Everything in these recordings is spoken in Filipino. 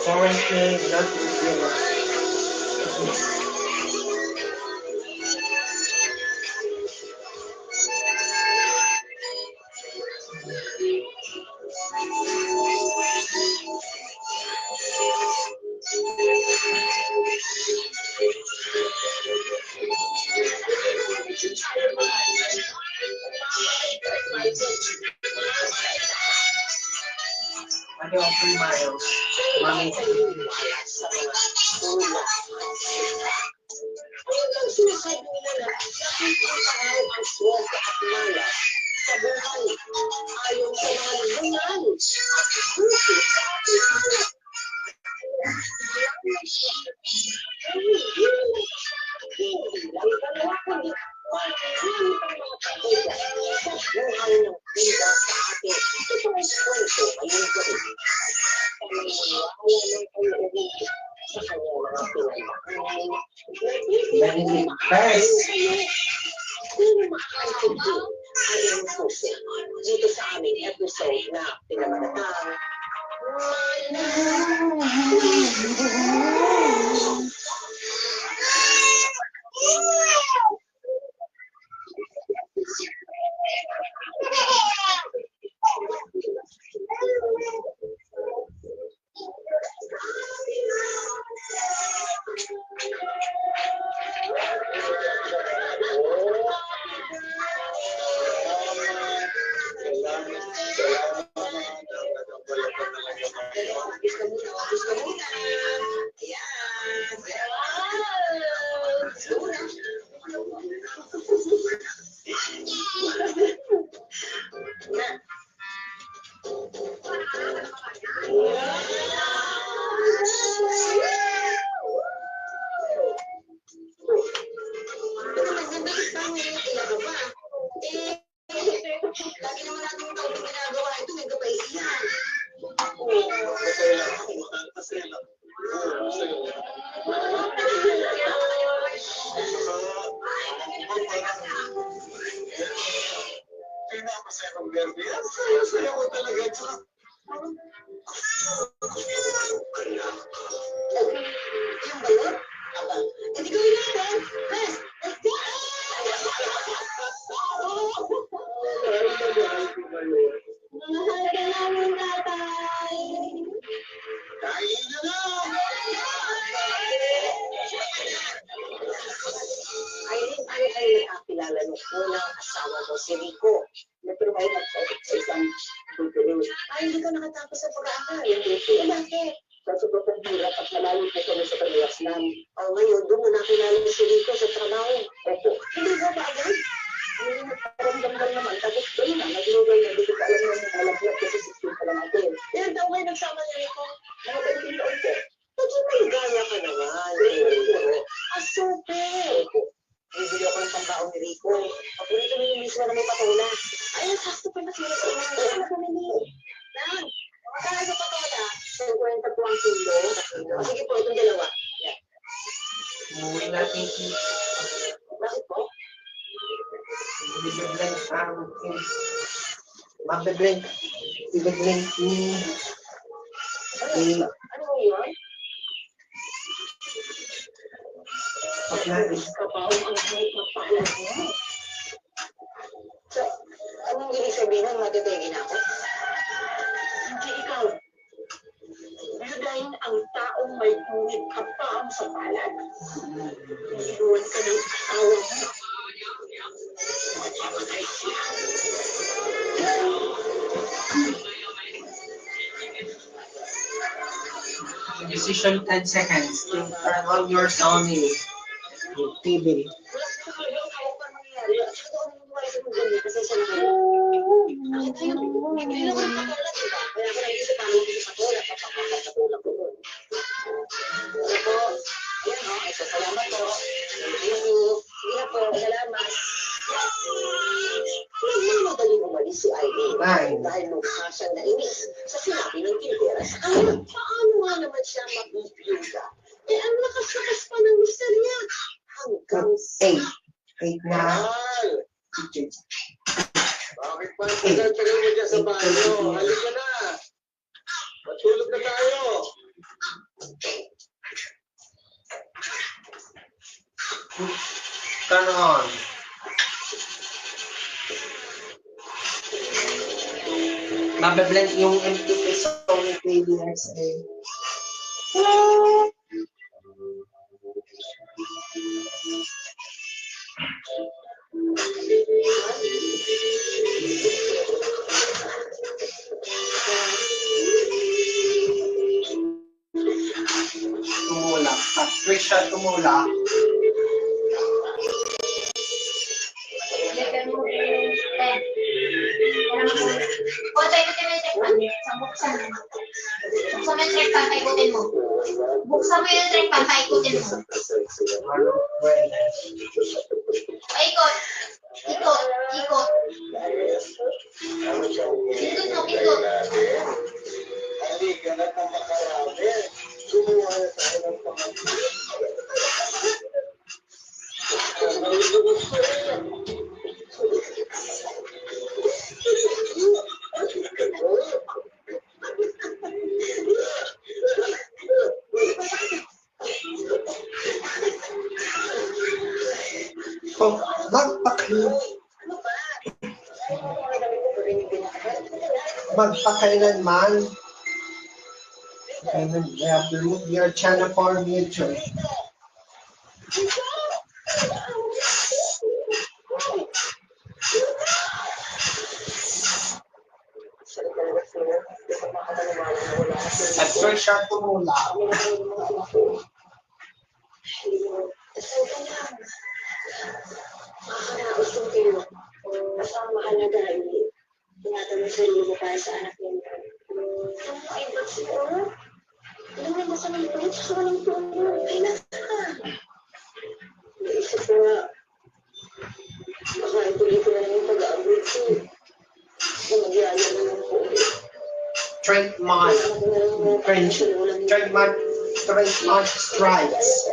Currently not reviewed. Ano ang 3 miles? Mami. Hanggang sinasabi nila na nakikita raw ang swerte at mala sa buhay. Ayon sa mga libunan. Hindi lang dalawa kundi marami pang mga pagkita sa buhay ng bida sa atin. Ito ang kwento ngayong gabi. Sa kanyang mga pinagmakan. Benedict Best. Kung makakantindi ay ang puso dito sa aming episode na pinamagatang si Rico, na provide sa isang tutuloy. Ay, hindi ka nakatapos sa pag-aaral. Eh, bakit? Sa sobrang hirap at malayo po kami sa Pangasinan. Ngayon, doon mo nakilala si Rico sa trabaho. Opo. Hindi ba bagay? Hindi nagparamdam lang naman. Tapos doon na, nagluloy na. Hindi ko alam na yung alam niya kasi 16 pa lang natin. Ilan taon kayo nagsama niya Rico? Mga 20 taon po. Pagka may gaya ka naman. Super! Opo. Bibili ako ng pambaon ni Rico. Papunito mo yung mismo na may patola. Ay, sakto pa na sila sa mga. Ano na pamili? Lang. Kaya sa patola, 50 po ang kilo. Sige po, itong dalawa. Muli natin si... Bakit po? Bibiglang ang... Mabibiglang... Bibiglang si... Ano mo yun? Kapaong ang kahit magpaalam niya. So, anong ibig sabihin ng matitegi na ako? Hindi ikaw. Dahil ang taong may punit kapam sa palad. Iniluwan ka ng asawa mo. Matamatay siya. Decision 10 seconds to turn on your Sony TV. Salamat po. Sige po, salamat. Nagmamadaling umalis si Irene dahil mukha siyang nainis sa sinabi ng tindera sa kanya. Paano nga naman siya mabibiyuda? Eh, ang lakas-lakas pa ng mister niya. Hanggang sa... 8 na. Bakit pa tagal-tagal mo dyan sa banyo? Halika na. Matulog na tayo. Turn on. Mabe-blend yung MTP song ni KDXA. Tumulak. Switch siya tumulak. O, tayo ikutin mo yung check pan. Buksan mo. Buksan mo yung check pan, paikutin mo. Buksan mo yung check pan, paikutin mo. Paikot. Ikot. Ikot. Ikot mo, ikot. Hindi ka na makarami. Gumawa na tayo ng Magpakailanman. And then you have to remove your channel for mutual. At first siya tumula. Makakaraos yung kayo. Mas ang mahalaga ay tinatanong sa iyo para sa anak niyo. Ano ay ba't siguro? Ilang na sa mga ito, sa walang tuwa. Ay, nasa ka. Naisip ko nga, baka ituloy ko na lang yung pag-aabot ko. Kung magyaya na lang po. Trademark. Trademark strikes.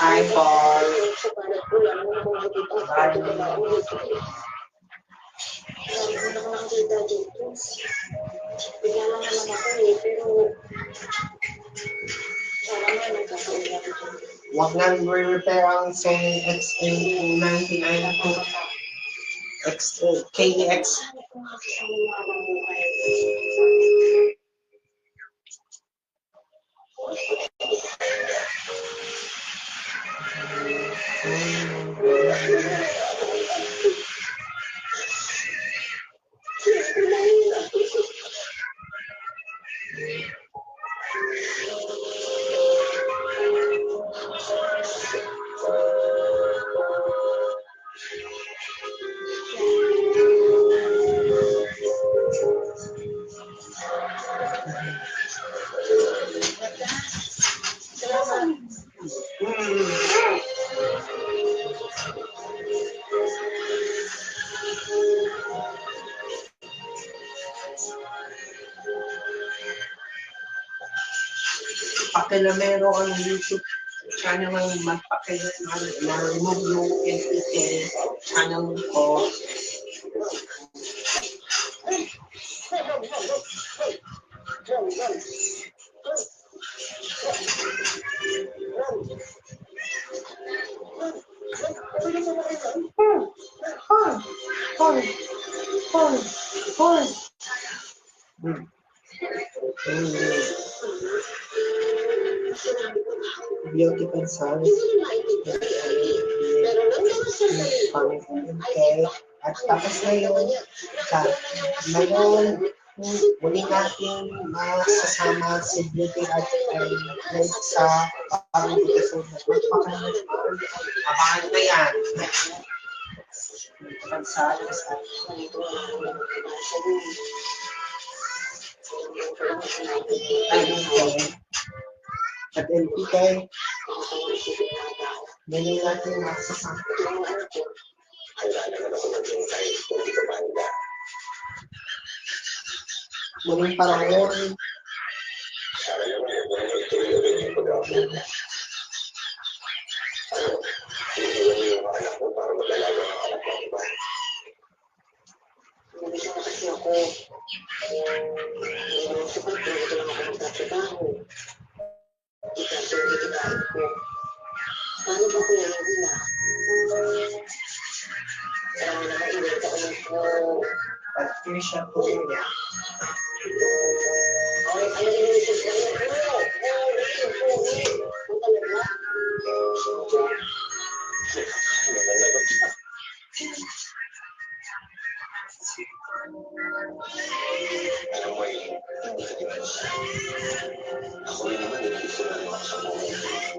Hi, Paul. Wag nga i-repair ang Sony XA299 KDX. Pakilamero ang YouTube channel ng ma-remove yung NPK channel ko. Beauty pencil. At tapos ngayon, muli natin masasama si Beauty at sa pag-episode na abangan na yan. Sa Ay, okay. At LPK, bigyan natin yung masasak. Muling panahon. Nabisa na kasi ako. Sapat ko, ito lang ako magtatrabaho. Ikasunod ikitain ko. Paano ba ko yung hila? Parang nakaiwag ako ko. Patricia po niya. Ay, ano yung message na yun? Ang talaga? Ako rin naman, gusto na naman sa buhay.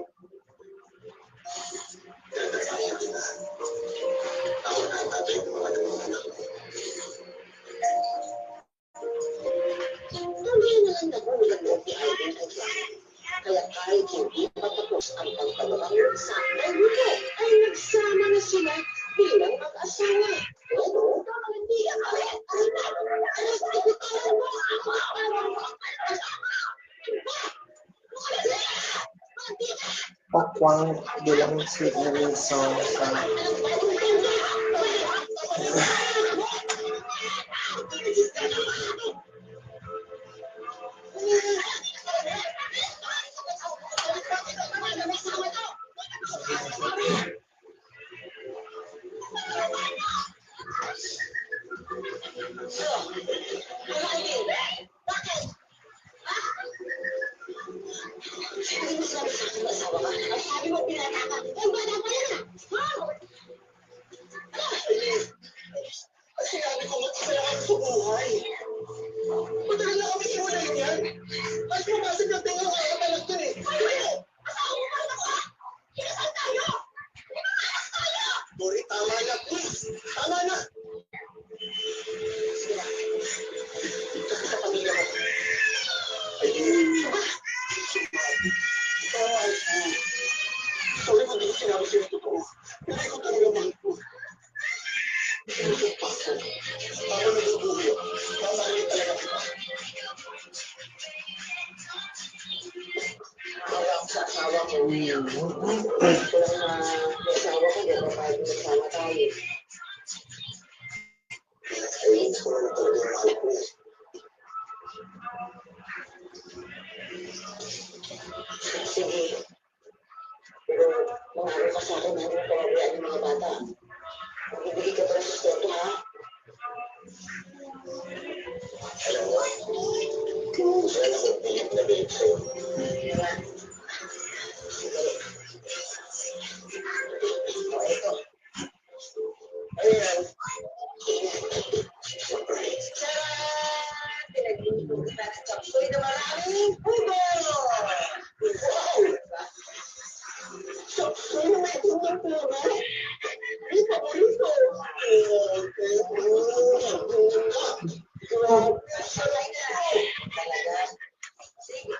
Ako na ang tatay ng mga anak ko. Tuloy na lang nahulog mo ni Alvin Aguilar. Kaya kahit hindi patapos ang pagpapalaro sa Enrique, ay nagsama na sila bilang mag-asawa. Pero hindi ang alit. Pakwang bilang signaling song sa Hindi mo sinabi sa akin asawa ka. Ang sabi mo pinataka. Ang bata pa yan. Sinabi ko magkasalanan sa buhay. Matagal na kami iwalay yan. At pumasok na tingin ko ang anak ko eh. Ano? Asawa mo pa ako ha? Kinasal tayo! Pinakalas tayo! Dori, tama na please. Tama na. Sige na. Ito sa pamilya ko. Sorry kung di ko sinabi sa'yo totoo. Hindi ko talaga mahal ko. Hindi ko pasan. Para nagugulo. Mamahalin talaga kita. Wala ako sa asawa ko. Kung may asawa ko, di ba kahit nagsama tayo. Ayun, ko na talaga yung mahal ko. Sige. Pero mangaral ka sa akin, ano pababayaan ng mga bata. Magbibigay ka pa ng sustento, ha? Alam mo, wala akong pilit na bilit sa'yo. Diba? O, ito. Ayan. Tara! Pinag-ibig kita ng chapsoy na maraming pugo! Wow! Chapsoy na may pugo-pugo? Ay, paborito! Talaga? Sige.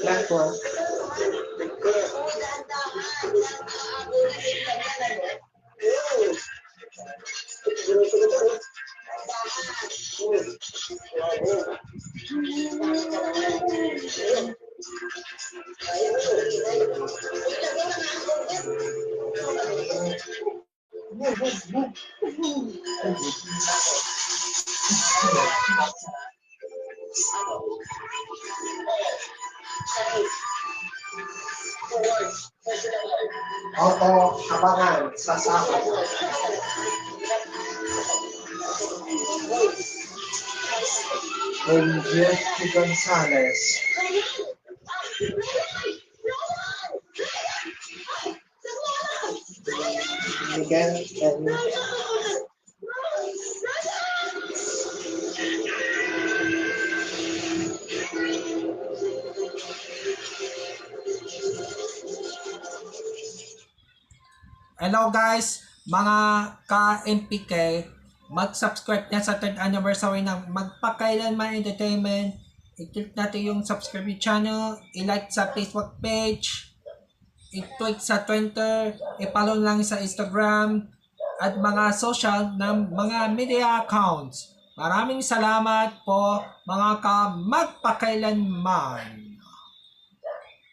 Black one. Opo, abangan sa Sabado. Con Jeffrey Gonzalez. Miguel and Hello guys, mga ka-MPK, mag-subscribe na sa 3rd anniversary ng Magpakailanman Entertainment I-click natin yung subscribe channel, i-like sa Facebook page, i-tweet sa Twitter, i-follow lang sa Instagram, at mga social ng mga media accounts. Maraming salamat po mga magpakailanman.